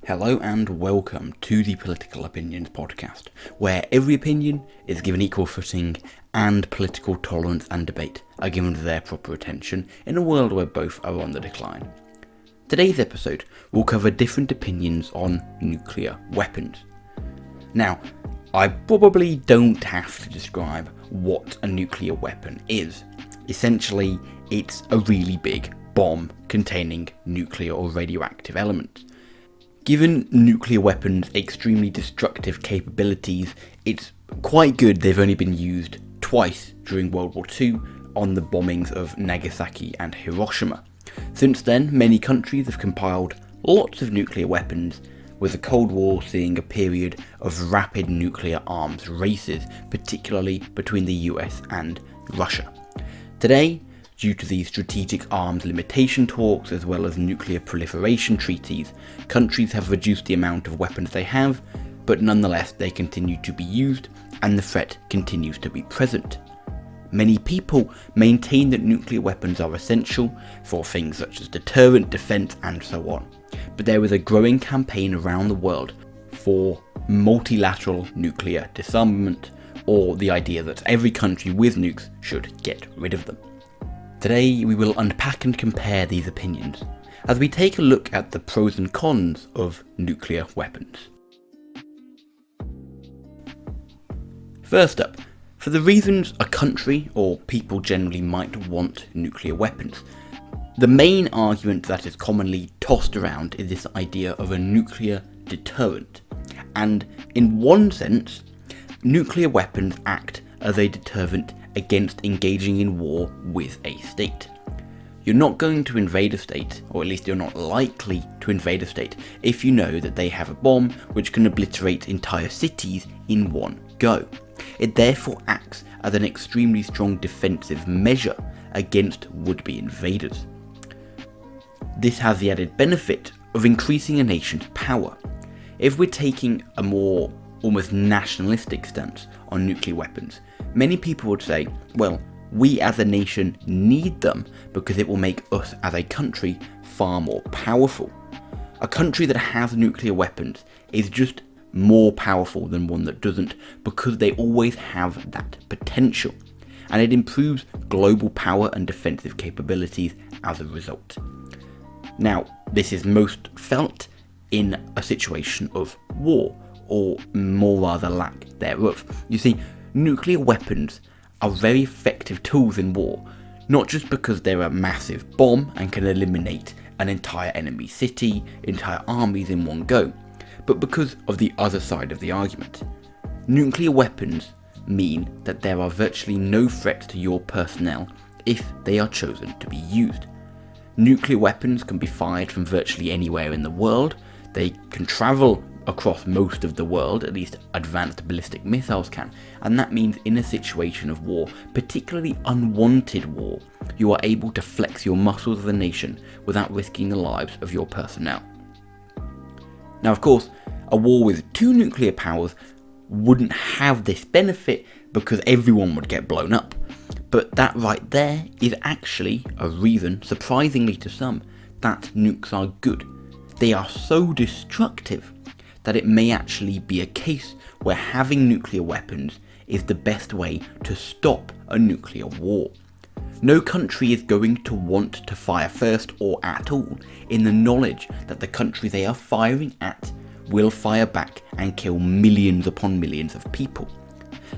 Hello and welcome to the Political Opinions podcast, where every opinion is given equal footing and political tolerance and debate are given their proper attention in a world where both are on the decline. Today's episode will cover different opinions on nuclear weapons. Now, I probably don't have to describe what a nuclear weapon is. Essentially, it's a really big bomb containing nuclear or radioactive elements. Given nuclear weapons' extremely destructive capabilities, it's quite good they've only been used twice during World War II on the bombings of Nagasaki and Hiroshima. Since then, many countries have compiled lots of nuclear weapons, with the Cold War seeing a period of rapid nuclear arms races, particularly between the US and Russia. Today, due to the strategic arms limitation talks as well as nuclear proliferation treaties, countries have reduced the amount of weapons they have, but nonetheless they continue to be used and the threat continues to be present. Many people maintain that nuclear weapons are essential for things such as deterrent, defence and so on, but there is a growing campaign around the world for multilateral nuclear disarmament, or the idea that every country with nukes should get rid of them. Today we will unpack and compare these opinions as we take a look at the pros and cons of nuclear weapons. First up, for the reasons a country or people generally might want nuclear weapons, the main argument that is commonly tossed around is this idea of a nuclear deterrent. And in one sense, nuclear weapons act as a deterrent against engaging in war with a state. You're not going to invade a state, or at least you're not likely to invade a state, if you know that they have a bomb which can obliterate entire cities in one go. It therefore acts as an extremely strong defensive measure against would-be invaders. This has the added benefit of increasing a nation's power. If we're taking a more almost nationalistic stance on nuclear weapons, many people would say, well, we as a nation need them because it will make us as a country far more powerful. A country that has nuclear weapons is just more powerful than one that doesn't because they always have that potential, and it improves global power and defensive capabilities as a result. Now, this is most felt in a situation of war, or more rather lack thereof. You see, nuclear weapons are very effective tools in war, not just because they're a massive bomb and can eliminate an entire enemy city, entire armies in one go, but because of the other side of the argument. Nuclear weapons mean that there are virtually no threats to your personnel if they are chosen to be used. Nuclear weapons can be fired from virtually anywhere in the world. They can travel across most of the world, at least advanced ballistic missiles can, and that means in a situation of war, particularly unwanted war, you are able to flex your muscles as a nation without risking the lives of your personnel. Now, of course, a war with two nuclear powers wouldn't have this benefit because everyone would get blown up, but that right there is actually a reason, surprisingly to some, that nukes are good. They are so destructive that it may actually be a case where having nuclear weapons is the best way to stop a nuclear war. No country is going to want to fire first or at all in the knowledge that the country they are firing at will fire back and kill millions upon millions of people.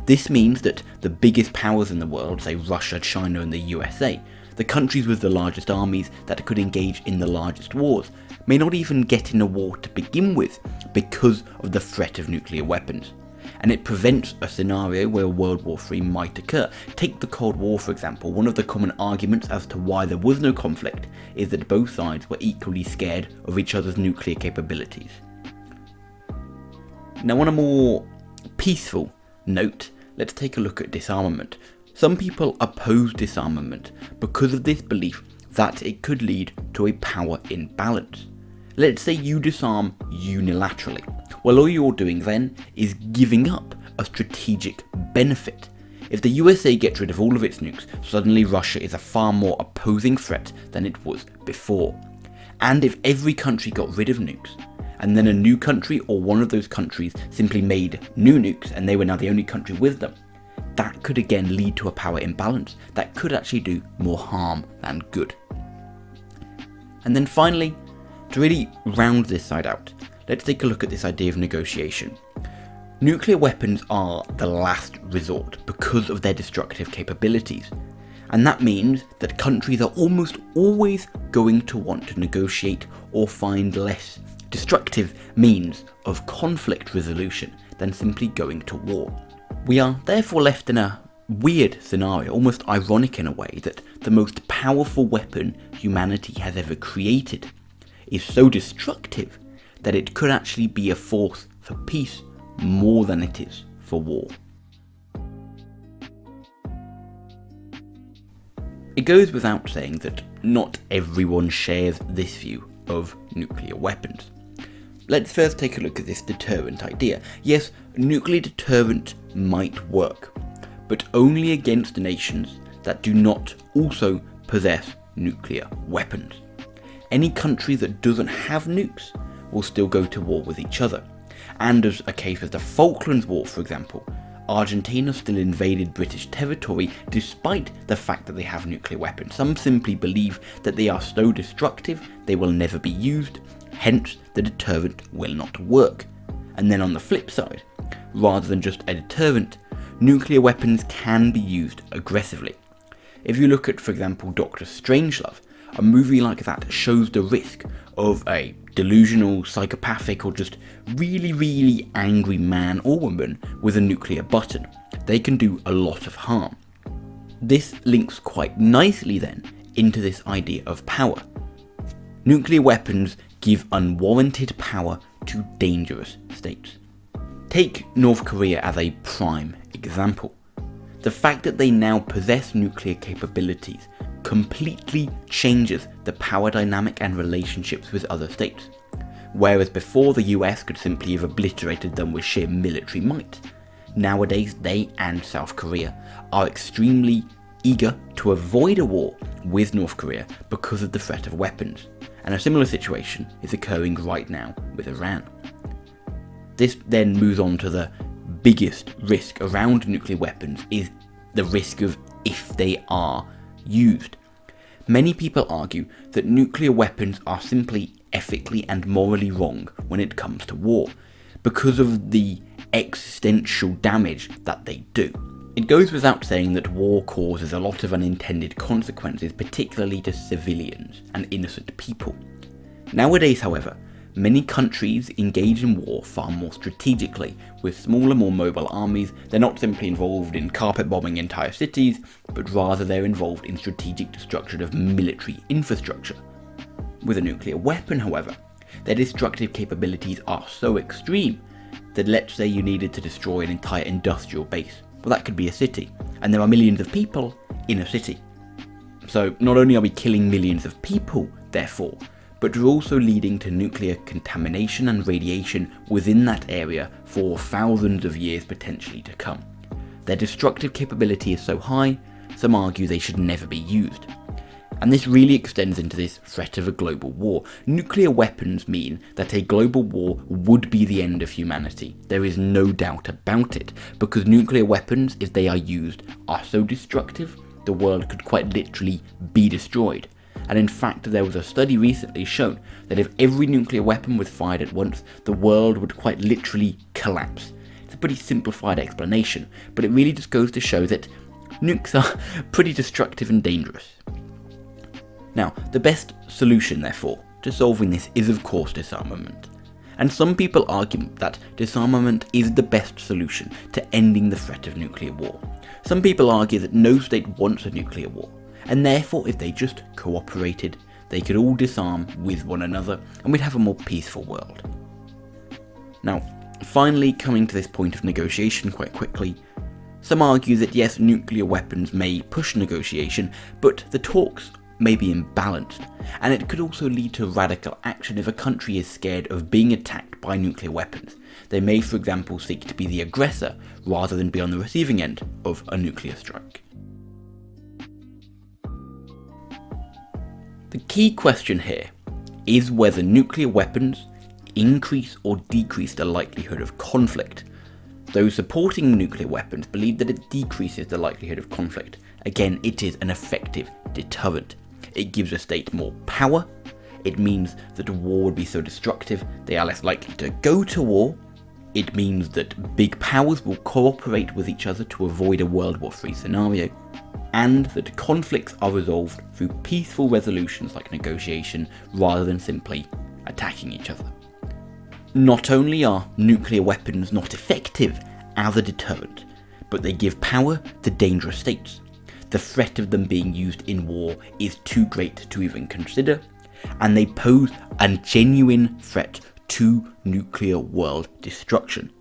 This means that the biggest powers in the world, say Russia, China and the USA, the countries with the largest armies that could engage in the largest wars, may not even get in a war to begin with because of the threat of nuclear weapons. And it prevents a scenario where World War III might occur. Take the Cold War, for example. One of the common arguments as to why there was no conflict is that both sides were equally scared of each other's nuclear capabilities. Now, on a more peaceful note, let's take a look at disarmament. Some people oppose disarmament because of this belief that it could lead to a power imbalance. Let's say you disarm unilaterally. Well, all you're doing then is giving up a strategic benefit. If the USA gets rid of all of its nukes, suddenly Russia is a far more opposing threat than it was before. And if every country got rid of nukes, and then a new country or one of those countries simply made new nukes and they were now the only country with them, that could again lead to a power imbalance that could actually do more harm than good. And then finally, to really round this side out, let's take a look at this idea of negotiation. Nuclear weapons are the last resort because of their destructive capabilities. And that means that countries are almost always going to want to negotiate or find less destructive means of conflict resolution than simply going to war. We are therefore left in a weird scenario, almost ironic in a way, that the most powerful weapon humanity has ever created is so destructive that it could actually be a force for peace more than it is for war. It goes without saying that not everyone shares this view of nuclear weapons. Let's first take a look at this deterrent idea. Yes, nuclear deterrent might work, but only against nations that do not also possess nuclear weapons. Any country that doesn't have nukes will still go to war with each other. And as a case of the Falklands War, for example, Argentina still invaded British territory despite the fact that they have nuclear weapons. Some simply believe that they are so destructive they will never be used, hence the deterrent will not work. And then on the flip side, rather than just a deterrent, nuclear weapons can be used aggressively. If you look at, for example, Dr. Strangelove, a movie like that shows the risk of a delusional, psychopathic, or just really angry man or woman with a nuclear button. They can do a lot of harm. This links quite nicely then into this idea of power. Nuclear weapons give unwarranted power to dangerous states. Take North Korea as a prime example. The fact that they now possess nuclear capabilities completely changes the power dynamic and relationships with other states. Whereas before the US could simply have obliterated them with sheer military might, nowadays they and South Korea are extremely eager to avoid a war with North Korea because of the threat of weapons. And a similar situation is occurring right now with Iran. This then moves on to the biggest risk around nuclear weapons, is the risk of if they are used. Many people argue that nuclear weapons are simply ethically and morally wrong when it comes to war, because of the existential damage that they do. It goes without saying that war causes a lot of unintended consequences, particularly to civilians and innocent people. Nowadays, however, many countries engage in war far more strategically, with smaller, more mobile armies. They're not simply involved in carpet bombing entire cities, but rather they're involved in strategic destruction of military infrastructure. With a nuclear weapon, however, their destructive capabilities are so extreme that let's say you needed to destroy an entire industrial base. Well, that could be a city, and there are millions of people in a city. So not only are we killing millions of people, therefore, but we're also leading to nuclear contamination and radiation within that area for thousands of years potentially to come. Their destructive capability is so high, some argue they should never be used. And this really extends into this threat of a global war. Nuclear weapons mean that a global war would be the end of humanity. There is no doubt about it, because nuclear weapons, if they are used, are so destructive, the world could quite literally be destroyed. And in fact, there was a study recently shown that if every nuclear weapon was fired at once, the world would quite literally collapse. It's a pretty simplified explanation, but it really just goes to show that nukes are pretty destructive and dangerous. Now, the best solution, therefore, to solving this is of course disarmament. And some people argue that disarmament is the best solution to ending the threat of nuclear war. Some people argue that no state wants a nuclear war, and therefore if they just cooperated, they could all disarm with one another and we'd have a more peaceful world. Now, finally coming to this point of negotiation quite quickly, some argue that yes, nuclear weapons may push negotiation, but the talks may be imbalanced, and it could also lead to radical action if a country is scared of being attacked by nuclear weapons. They may, for example, seek to be the aggressor rather than be on the receiving end of a nuclear strike. The key question here is whether nuclear weapons, increase or decrease the likelihood of conflict. Those supporting nuclear weapons believe that it decreases the likelihood of conflict. Again, it is an effective deterrent. It gives a state more power. It means that a war would be so destructive they are less likely to go to war. It means that big powers will cooperate with each other to avoid a World War III scenario, and that conflicts are resolved through peaceful resolutions like negotiation rather than simply attacking each other. Not only are nuclear weapons not effective as a deterrent, but they give power to dangerous states. The threat of them being used in war is too great to even consider, and they pose a genuine threat to nuclear world destruction.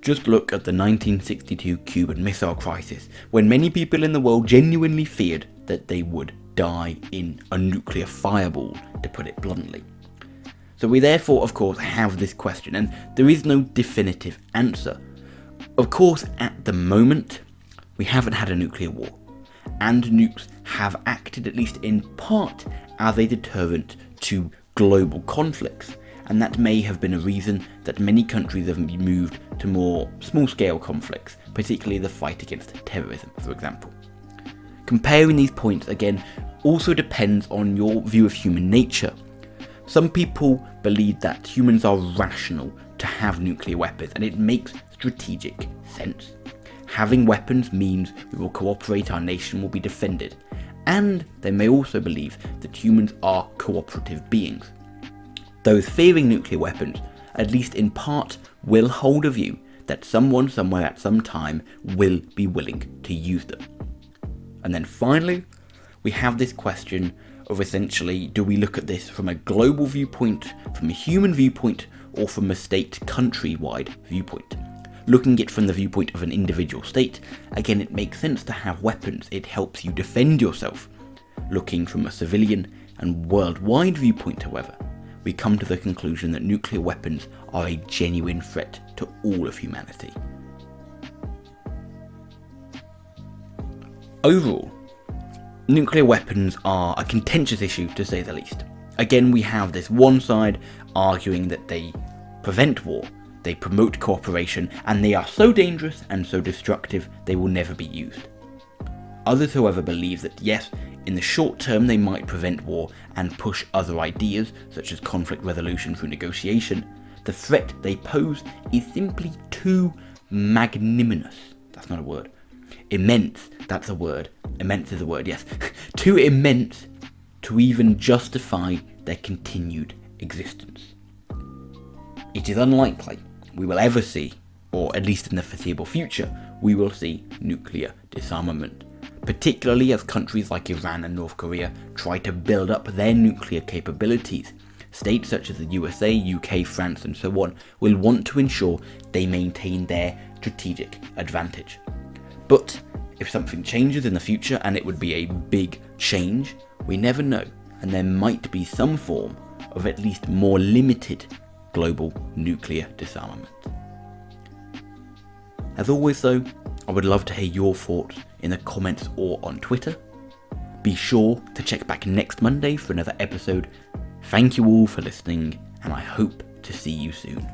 Just look at the 1962 Cuban Missile Crisis, when many people in the world genuinely feared that they would die in a nuclear fireball, to put it bluntly. So we therefore, of course, have this question, and there is no definitive answer. Of course, at the moment, we haven't had a nuclear war, and nukes have acted, at least in part, as a deterrent to global conflicts, and that may have been a reason that many countries have moved to more small-scale conflicts, particularly the fight against terrorism, for example. Comparing these points, again, also depends on your view of human nature. Some people believe that humans are rational to have nuclear weapons, and it makes strategic sense. Having weapons means we will cooperate, our nation will be defended, and they may also believe that humans are cooperative beings. Those fearing nuclear weapons, at least in part, will hold a view that someone somewhere at some time will be willing to use them. And then finally, we have this question of essentially, do we look at this from a global viewpoint, from a human viewpoint, or from a state country-wide viewpoint? Looking at it from the viewpoint of an individual state, again, it makes sense to have weapons. It helps you defend yourself. Looking from a civilian and worldwide viewpoint, however, we come to the conclusion that nuclear weapons are a genuine threat to all of humanity. Overall, nuclear weapons are a contentious issue, to say the least. Again, we have this one side arguing that they prevent war, they promote cooperation, and they are so dangerous and so destructive they will never be used. Others, however, believe that yes, in the short term they might prevent war and push other ideas, such as conflict resolution through negotiation. The threat they pose is simply too magnanimous. That's not a word. Immense, that's a word. Immense is a word, yes. Too immense to even justify their continued existence. It is unlikely we will ever see, or at least in the foreseeable future, we will see nuclear disarmament, particularly as countries like Iran and North Korea try to build up their nuclear capabilities. States such as the USA, UK, France and so on will want to ensure they maintain their strategic advantage. But if something changes in the future, and it would be a big change, we never know, and there might be some form of at least more limited global nuclear disarmament. As always though, I would love to hear your thoughts in the comments or on Twitter. Be sure to check back next Monday for another episode. Thank you all for listening, and I hope to see you soon.